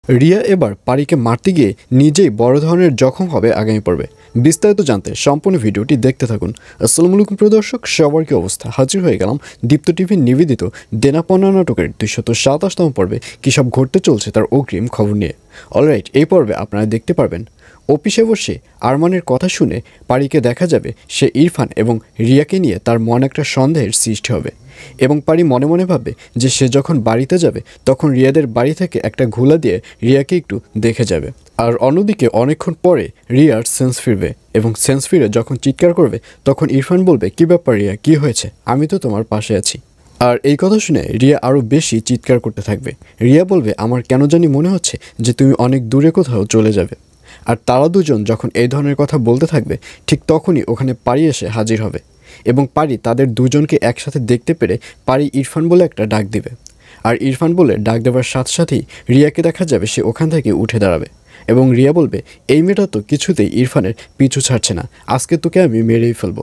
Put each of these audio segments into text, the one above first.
রিয়া এবার পারিকে মারতে গিয়ে নিজেই বড় ধরনের জখম হবে আগামী পর্বে। বিস্তারিত জানতে সম্পূর্ণ ভিডিওটি দেখতে থাকুন। আসসালামু আলাইকুম প্রিয় দর্শক, সবার কি অবস্থা? হাজির হয়ে গেলাম দীপ্ত টিভির নিবেদিত দেনা পাওনা নাটকের 227তম পর্বে কী সব ঘটতে চলছে তার অগ্রিম খবর নিয়ে। অলরাইট, এই পর্বে আপনারা দেখতে পারবেন অফিসে বসে আরমানের কথা শুনে পারিকে দেখা যাবে সে ইরফান এবং রিয়াকে নিয়ে তার মনে একটা সন্দেহের সৃষ্টি হবে এবং পারি মনে মনে ভাববে যে সে যখন বাড়িতে যাবে তখন রিয়াদের বাড়ি থেকে একটা ঘোলা দিয়ে রিয়াকে একটু দেখে যাবে। আর অন্যদিকে অনেকক্ষণ পরে রিয়ার সেন্স ফিরবে এবং সেন্স ফিরে যখন চিৎকার করবে তখন ইরফান বলবে, কী ব্যাপার রিয়া, কী হয়েছে? আমি তো তোমার পাশে আছি। আর এই কথা শুনে রিয়া আরও বেশি চিৎকার করতে থাকবে। রিয়া বলবে, আমার কেন জানি মনে হচ্ছে যে তুমি অনেক দূরে কোথাও চলে যাবে। আর তারা দুজন যখন এই ধরনের কথা বলতে থাকবে ঠিক তখনই ওখানে পারি এসে হাজির হবে এবং পারি তাদের দুজনকে একসাথে দেখতে পেরে পারি ইরফান বলে একটা ডাক দিবে। আর ইরফান বলে ডাক দেওয়ার সাথে সাথেই রিয়াকে দেখা যাবে সে ওখান থেকে উঠে দাঁড়াবে এবং রিয়া বলবে, এই মেয়েটা তো কিছুতেই ইরফানের পিছু ছাড়ছে না, আজকে তোকে আমি মেরেই ফেলবো।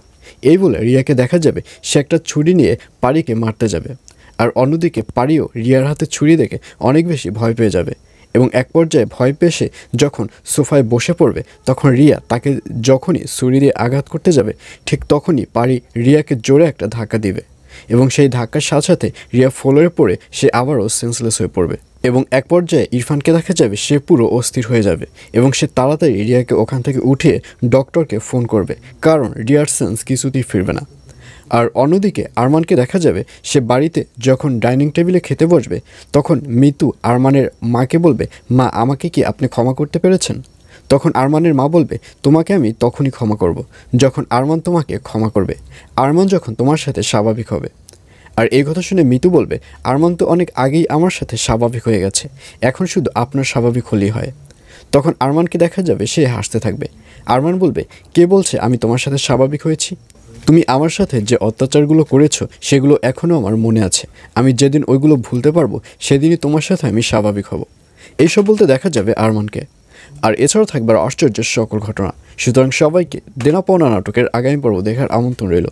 এই বলে রিয়াকে দেখা যাবে সে একটা ছুরি নিয়ে পারিকে মারতে যাবে। আর অন্যদিকে পারিও রিয়ার হাতে ছুরি দেখে অনেক বেশি ভয় পেয়ে যাবে এবং এক পর্যায়ে ভয় পেয়ে সে যখন সোফায় বসে পড়বে তখন রিয়া তাকে যখনই ছুরি দিয়ে আঘাত করতে যাবে ঠিক তখনই পারি রিয়াকে জোরে একটা ধাক্কা দিবে এবং সেই ধাক্কার সাথে সাথে রিয়া ফ্লোরে পড়ে সে আবারও সেন্সলেস হয়ে পড়বে এবং এক পর্যায়ে ইরফানকে দেখা যাবে সে পুরো অস্থির হয়ে যাবে এবং সে তাড়াতাড়ি রিয়াকে ওখান থেকে উঠিয়ে ডক্টরকে ফোন করবে, কারণ রিয়ার সেন্স কিছুতেই ফিরবে না। আর অন্যদিকে আরমানকে দেখা যাবে সে বাড়িতে যখন ডাইনিং টেবিলে খেতে বসবে তখন মিতু আরমানের মাকে বলবে, মা, আমাকে কি আপনি ক্ষমা করতে পেরেছেন? তখন আরমানের মা বলবে, তোমাকে আমি তখনই ক্ষমা করব যখন আরমান তোমাকে ক্ষমা করবে, আরমান যখন তোমার সাথে স্বাভাবিক হবে। আর এই কথা শুনে মিতু বলবে, আরমান তো অনেক আগেই আমার সাথে স্বাভাবিক হয়ে গেছে, এখন শুধু আপনার স্বাভাবিক হলেই হয়। তখন আরমানকে দেখা যাবে সে হাসতে থাকবে। আরমান বলবে, কে বলছে আমি তোমার সাথে স্বাভাবিক হয়েছি? তুমি আমার সাথে যে অত্যাচারগুলো করেছো সেগুলো এখনও আমার মনে আছে, আমি যেদিন ওইগুলো ভুলতে পারবো সেদিনই তোমার সাথে আমি স্বাভাবিক হব। এইসব বলতে দেখা যাবে আরমানকে। আর এছাড়াও থাকবে আশ্চর্যের সকল ঘটনা। সুতরাং সবাইকে দেনা পাওনা নাটকের আগামী পর্ব দেখার আমন্ত্রণ রইল।